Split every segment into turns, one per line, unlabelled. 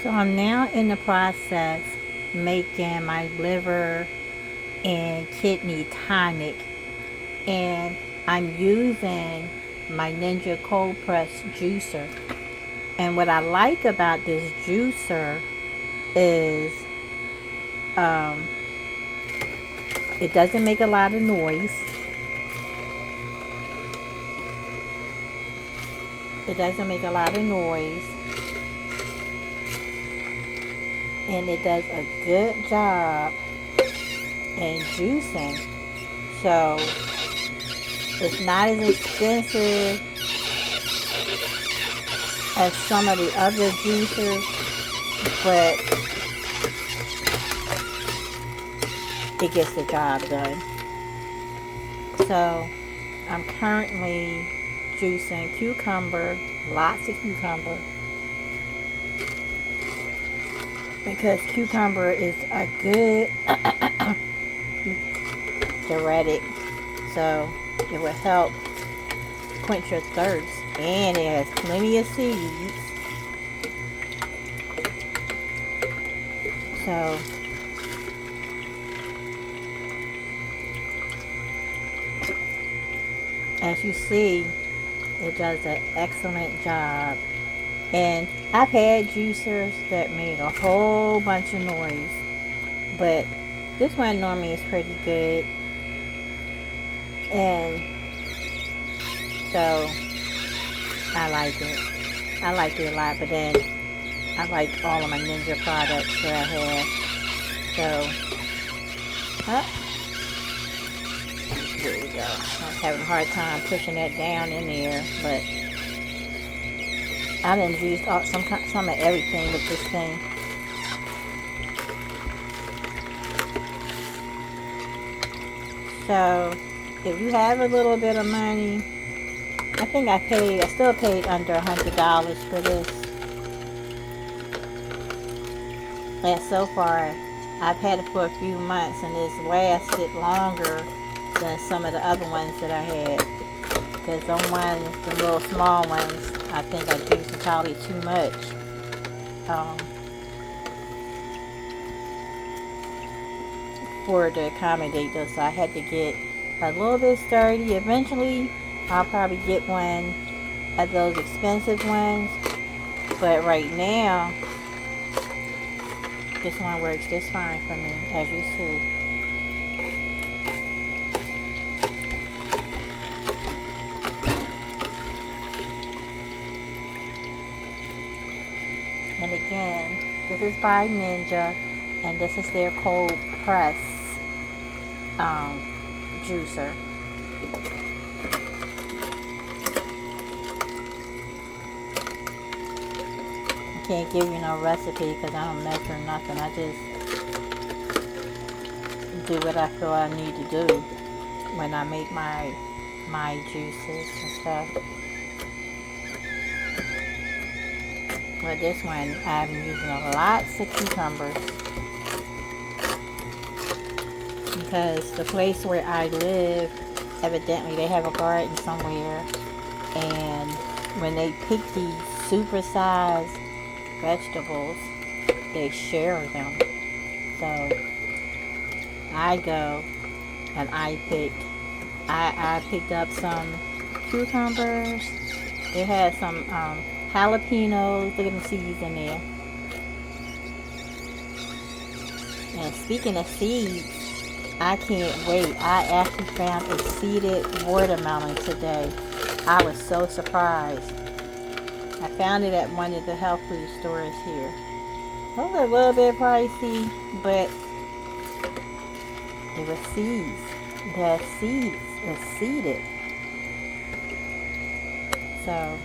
So I'm now in the process making my liver and kidney tonic, and I'm using my Ninja cold press juicer. And what I like about this juicer is um, it doesn't make a lot of noise. It doesn't make a lot of noise, and it does a good job in juicing. So it's not as expensive as some of the other juicers, but it gets the job done. So I'm currently juicing cucumber, lots of cucumber, because cucumber is a good diuretic, so it will help quench your thirst, and it has plenty of seeds. So as you see, it does an excellent job. And I've had juicers that made a whole bunch of noise, but this one normally is pretty good. And so I like it. I like it a lot, but then I like all of my Ninja products that I have. So, there we go. I was having a hard time pushing that down in there, but I done used some of everything with this thing. So, if you have a little bit of money, I think I still paid under $100 for this. And so far, I've had it for a few months, and it's lasted longer than some of the other ones that I had. Because the little small ones, I think I used probably too much. For to accommodate those, so I had to get a little bit sturdy. Eventually, I'll probably get one of those expensive ones, but right now, this one works just fine for me, as you see. And again, this is by Ninja, and this is their cold press juicer. I can't give you no recipe because I don't measure nothing. I just do what I feel I need to do when I make my juices and stuff. But this one, I'm using lots of cucumbers, because the place where I live, evidently they have a garden somewhere, and when they pick these super-sized vegetables, they share them. So I go and I picked up some cucumbers. They had some jalapenos. Look at the seeds in there. And speaking of seeds, I can't wait. I actually found a seeded watermelon today. I was so surprised. I found it at one of the health food stores here. Those are a little bit pricey, but it was seeds. It had seeds. It's seeded. So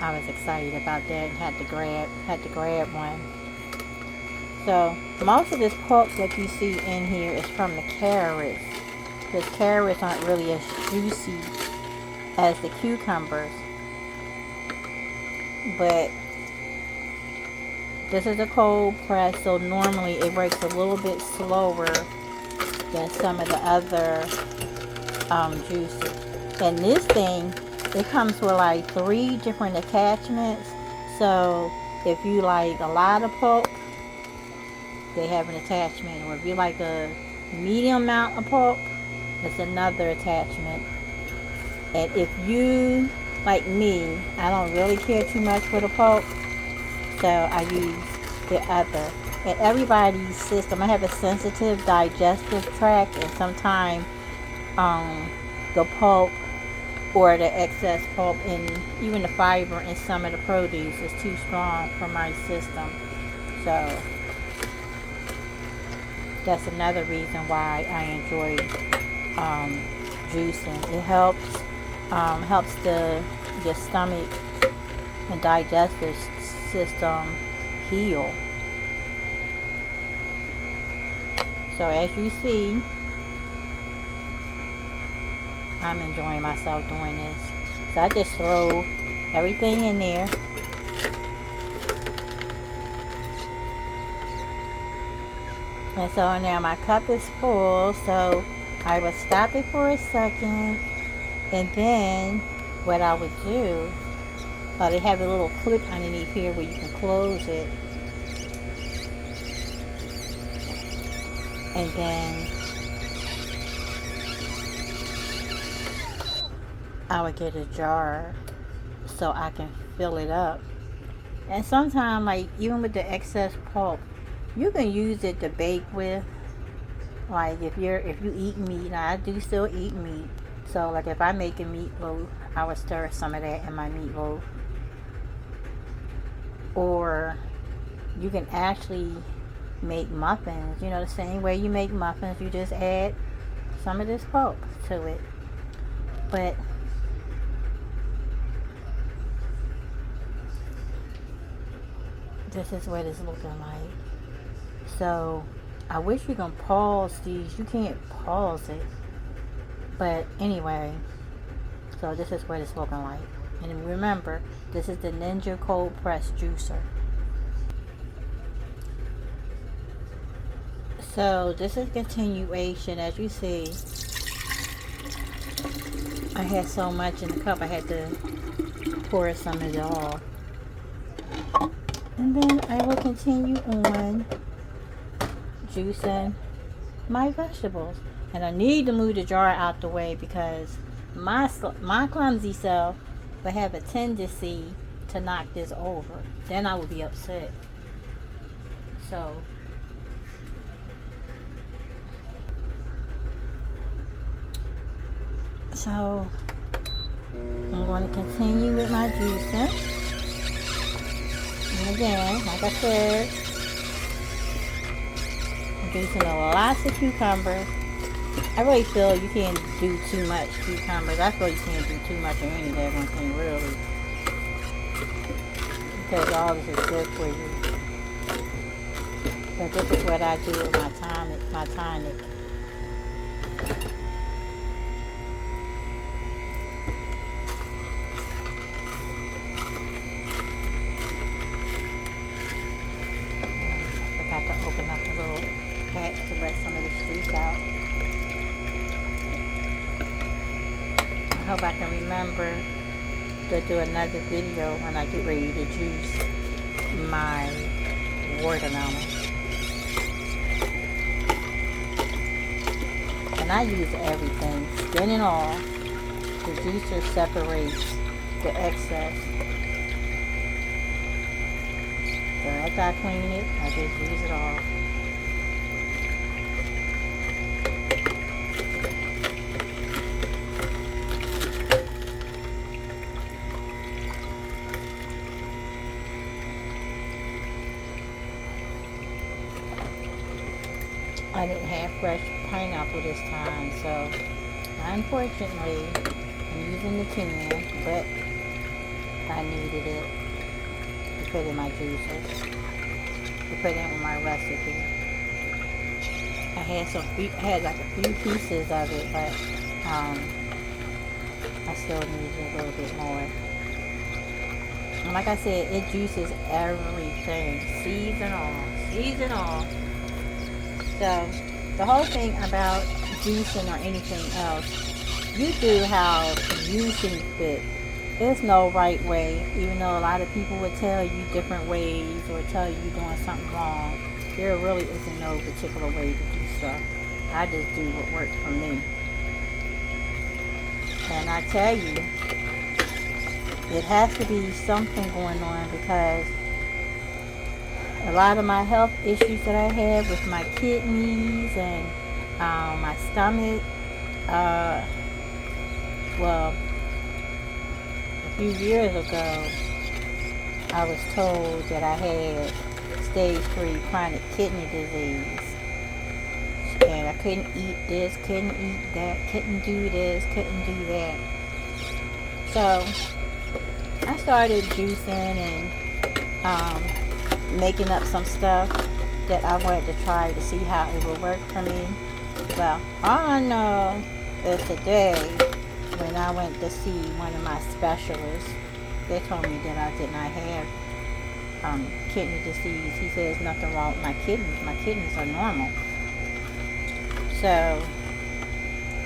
I was excited about that and had to grab one. So most of this pulp that you see in here is from the carrots. Because carrots aren't really as juicy as the cucumbers. But this is a cold press, so normally it works a little bit slower than some of the other juices. And this thing, it comes with like 3 different attachments. So If you like a lot of pulp, they have an attachment. Or if you like a medium amount of pulp, it's another attachment. And if you, like me, I don't really care too much for the pulp, so I use the other. And everybody's system, I have a sensitive digestive tract, and sometimes the pulp or the excess pulp and even the fiber in some of the produce is too strong for my system. So that's another reason why I enjoy juicing. It helps your stomach and digestive system heal. So as you see, I'm enjoying myself doing this. So I just throw everything in there. And so now my cup is full, so I would stop it for a second, and then what I would do, they have a little clip underneath here where you can close it, and then I would get a jar so I can fill it up. And sometimes, like even with the excess pulp, you can use it to bake with. Like if you eat meat, now I do still eat meat. So like if I make a meatloaf, I would stir some of that in my meatloaf. Or you can actually make muffins. You know, the same way you make muffins, you just add some of this pulp to it. But this is what it's looking like. So I wish you can pause these. You can't pause it. But anyway, so this is what it's looking like. And remember, this is the Ninja cold press juicer. So this is continuation. As you see, I had so much in the cup, I had to pour some of it off. And then I will continue on juicing my vegetables. And I need to move the jar out the way because my clumsy self would have a tendency to knock this over. Then I would be upset. So I'm going to continue with my juicing. And again, like I said, I'm juicing lots of cucumbers. I really feel you can't do too much cucumbers. I feel you can't do too much of any damn thing, really. Because all this is good for you. But this is what I do with my tonic. I forgot to open up the little hatch to let some of the juice out. I hope I can remember to do another video when I get ready to juice my watermelon. And I use everything, skin and all. The juicer separates the excess. So after I clean it, I just use it all. I didn't have fresh pineapple this time, so unfortunately I'm using the can, but I needed it to put in my juices, to put in my recipe. I had like a few pieces of it, but I still needed a little bit more. And like I said, it juices everything, seeds and all. So the whole thing about juicing or anything else, you do how you see fit. there's no right way, even though a lot of people would tell you different ways or tell you you're doing something wrong. There really isn't no particular way to do stuff. I just do what works for me. And I tell you, it has to be something going on, because a lot of my health issues that I have with my kidneys and my stomach, well, a few years ago, I was told that I had stage 3 chronic kidney disease. And I couldn't eat this, couldn't eat that, couldn't do this, couldn't do that. So I started juicing and making up some stuff that I wanted to try to see how it would work for me. Well, all I know is today, when I went to see one of my specialists, they told me that I did not have kidney disease. He says nothing wrong with my kidneys. My kidneys are normal. So,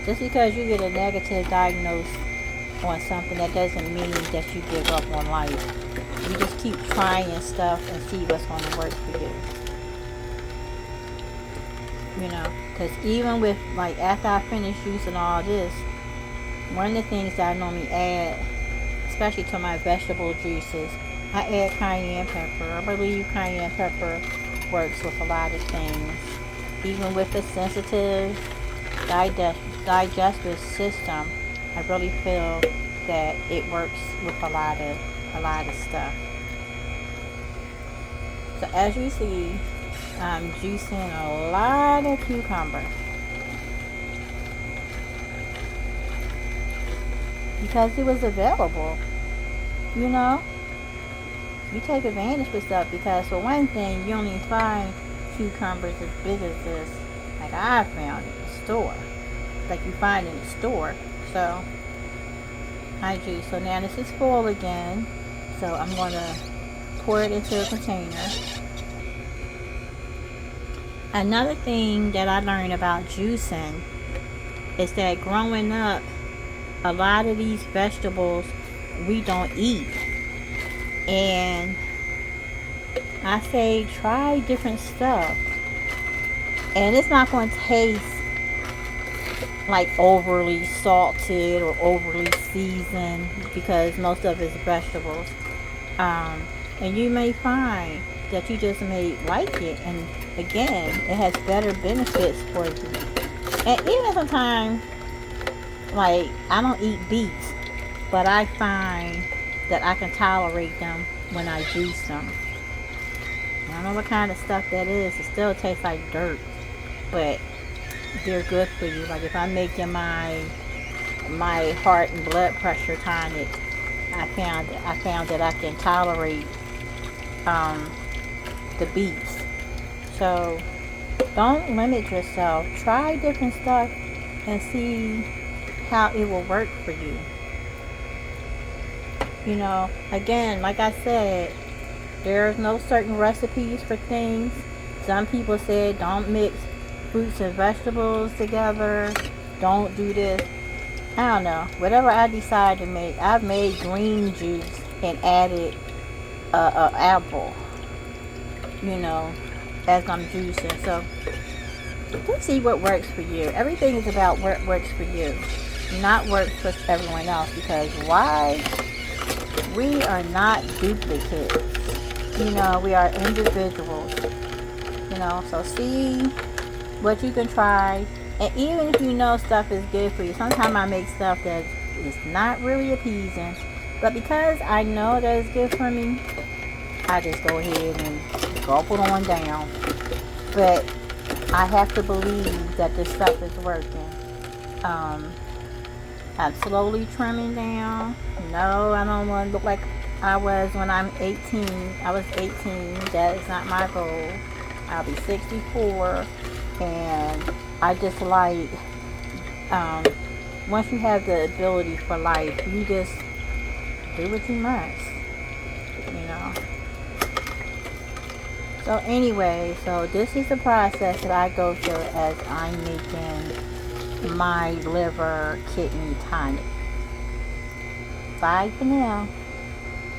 just because you get a negative diagnosis on something, that doesn't mean that you give up on life. You just keep trying stuff and see what's going to work for you. You know, because even with, like, after I finish using all this, one of the things that I normally add, especially to my vegetable juices, I add cayenne pepper. I believe cayenne pepper works with a lot of things. Even with a sensitive digestive system, I really feel that it works with a lot of stuff. So as you see, I'm juicing a lot of cucumber because it was available. You know, you take advantage of stuff, because for one thing, you only find cucumbers as big as this, like I found in the store, like you find in the store. So I juice. So now this is full again, so I'm going to pour it into a container. Another thing that I learned about juicing is that growing up, a lot of these vegetables we don't eat, and I say try different stuff, and it's not going to taste like overly salted or overly seasoned, because most of it's vegetables, and you may find that you just may like it, and again, it has better benefits for you. And even sometimes, like, I don't eat beets, but I find that I can tolerate them when I juice them. I don't know what kind of stuff that is. It still tastes like dirt, but they're good for you. Like if I'm making my heart and blood pressure tonic, I found that I can tolerate the beets. So don't limit yourself. Try different stuff and see how it will work for you. You know, again, like I said, there's no certain recipes for things. Some people said don't mix fruits and vegetables together. Don't do this. I don't know. Whatever I decide to make. I've made green juice and added a apple, you know, as I'm juicing. So let's see what works for you. Everything is about what works for you, not works for everyone else. Because why? We are not duplicates. You know, we are individuals. You know, so see what you can try. And even if you know stuff is good for you, sometimes I make stuff that is not really appeasing, but because I know that it's good for me, I just go ahead and gulp it on down. But I have to believe that this stuff is working. I'm slowly trimming down. No, I don't want to look like I was when I'm 18. I was 18. That is not my goal. I'll be 64. And I just like, once you have the ability for life, you just do what you must, you know. So anyway, so this is the process that I go through as I'm making my liver kidney tonic. Bye for now.